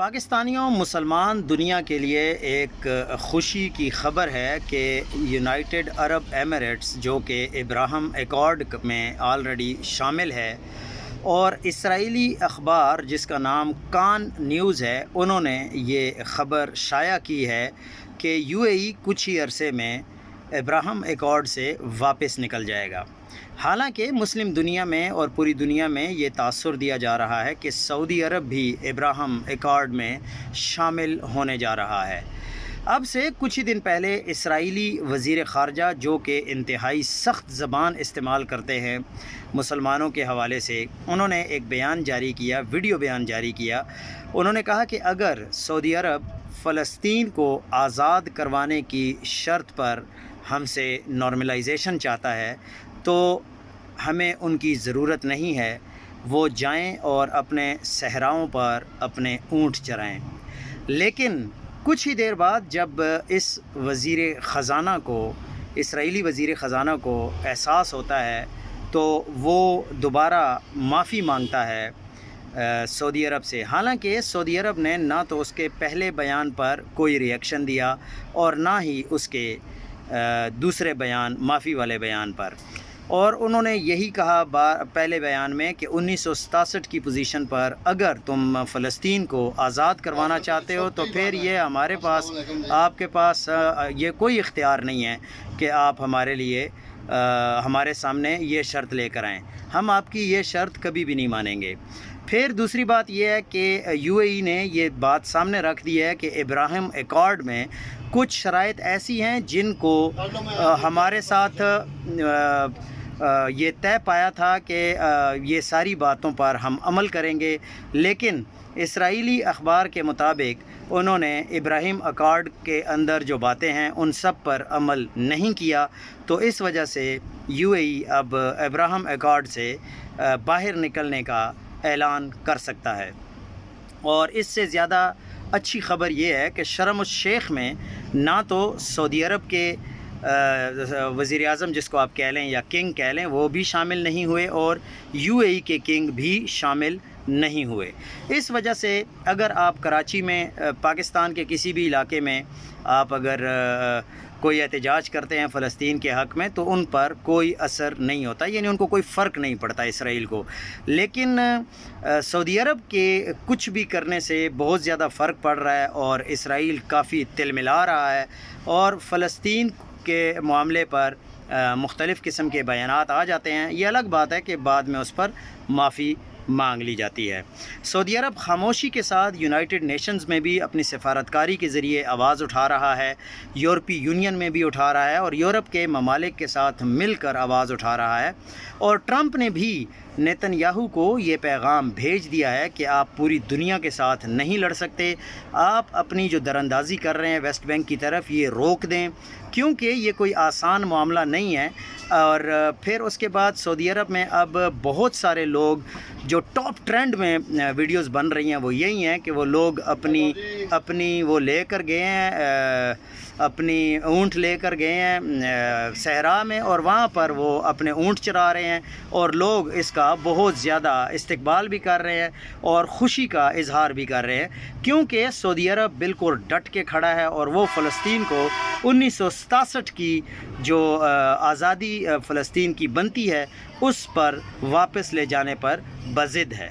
پاکستانیوں مسلمان دنیا کے لیے ایک خوشی کی خبر ہے کہ یونائٹڈ عرب ایمریٹس جو کہ ابراہم ایکارڈ میں آلریڈی شامل ہے، اور اسرائیلی اخبار جس کا نام کان نیوز ہے، انہوں نے یہ خبر شائع کی ہے کہ یو اے ای کچھ ہی عرصے میں ابراہم ایکارڈ سے واپس نکل جائے گا۔ حالانکہ مسلم دنیا میں اور پوری دنیا میں یہ تاثر دیا جا رہا ہے کہ سعودی عرب بھی ابراہم ایکارڈ میں شامل ہونے جا رہا ہے۔ اب سے کچھ ہی دن پہلے اسرائیلی وزیر خارجہ جو کہ انتہائی سخت زبان استعمال کرتے ہیں مسلمانوں کے حوالے سے، انہوں نے ایک بیان جاری کیا، ویڈیو بیان جاری کیا۔ انہوں نے کہا کہ اگر سعودی عرب فلسطین کو آزاد کروانے کی شرط پر ہم سے نارملائزیشن چاہتا ہے تو ہمیں ان کی ضرورت نہیں ہے، وہ جائیں اور اپنے صحراؤں پر اپنے اونٹ چرائیں۔ لیکن کچھ ہی دیر بعد جب اس اسرائیلی وزیر خزانہ کو احساس ہوتا ہے تو وہ دوبارہ معافی مانگتا ہے سعودی عرب سے۔ حالانکہ سعودی عرب نے نہ تو اس کے پہلے بیان پر کوئی ری ایکشن دیا اور نہ ہی اس کے دوسرے بیان، معافی والے بیان پر، اور انہوں نے یہی کہا پہلے بیان میں کہ 1967 کی پوزیشن پر اگر تم فلسطین کو آزاد کروانا چاہتے ہو تو پھر یہ آپ کے پاس یہ کوئی اختیار نہیں ہے کہ آپ ہمارے سامنے یہ شرط لے کر آئیں، ہم آپ کی یہ شرط کبھی بھی نہیں مانیں گے۔ پھر دوسری بات یہ ہے کہ یو اے ای نے یہ بات سامنے رکھ دی ہے کہ ابراہم ایکارڈ میں کچھ شرائط ایسی ہیں جن کو ہمارے ساتھ یہ طے پایا تھا کہ یہ ساری باتوں پر ہم عمل کریں گے، لیکن اسرائیلی اخبار کے مطابق انہوں نے ابراہیم ایکارڈ کے اندر جو باتیں ہیں ان سب پر عمل نہیں کیا، تو اس وجہ سے یو اے ای اب ابراہیم ایکارڈ سے باہر نکلنے کا اعلان کر سکتا ہے۔ اور اس سے زیادہ اچھی خبر یہ ہے کہ شرم الشیخ میں نہ تو سعودی عرب کے وزیر اعظم جس کو آپ کہہ لیں یا کنگ کہہ لیں وہ بھی شامل نہیں ہوئے، اور یو اے ای کے کنگ بھی شامل نہیں ہوئے۔ اس وجہ سے اگر آپ کراچی میں پاکستان کے کسی بھی علاقے میں آپ اگر کوئی احتجاج کرتے ہیں فلسطین کے حق میں تو ان پر کوئی اثر نہیں ہوتا، یعنی ان کو کوئی فرق نہیں پڑتا اسرائیل کو، لیکن سعودی عرب کے کچھ بھی کرنے سے بہت زیادہ فرق پڑ رہا ہے اور اسرائیل کافی تلملا رہا ہے، اور فلسطین کے معاملے پر مختلف قسم کے بیانات آ جاتے ہیں۔ یہ الگ بات ہے کہ بعد میں اس پر معافی مانگ لی جاتی ہے۔ سعودی عرب خاموشی کے ساتھ یونائٹڈ نیشنز میں بھی اپنی سفارتکاری کے ذریعے آواز اٹھا رہا ہے، یورپی یونین میں بھی اٹھا رہا ہے، اور یورپ کے ممالک کے ساتھ مل کر آواز اٹھا رہا ہے، اور ٹرمپ نے بھی نیتن یاہو کو یہ پیغام بھیج دیا ہے کہ آپ پوری دنیا کے ساتھ نہیں لڑ سکتے، آپ اپنی جو دراندازی کر رہے ہیں ویسٹ بینک کی طرف یہ روک دیں، کیونکہ یہ کوئی آسان معاملہ نہیں ہے۔ اور پھر اس کے بعد سعودی عرب میں اب بہت سارے لوگ جو ٹاپ ٹرینڈ میں ویڈیوز بن رہی ہیں وہ یہی ہیں کہ وہ لوگ اپنی وہ لے کر گئے ہیں، اپنی اونٹ لے کر گئے ہیں صحرا میں، اور وہاں پر وہ اپنے اونٹ چرا رہے ہیں، اور لوگ اس کا بہت زیادہ استقبال بھی کر رہے ہیں اور خوشی کا اظہار بھی کر رہے ہیں، کیونکہ سعودی عرب بالکل ڈٹ کے کھڑا ہے، اور وہ فلسطین کو 1967 کی جو آزادی فلسطین کی بنتی ہے اس پر واپس لے جانے پر بضد ہے۔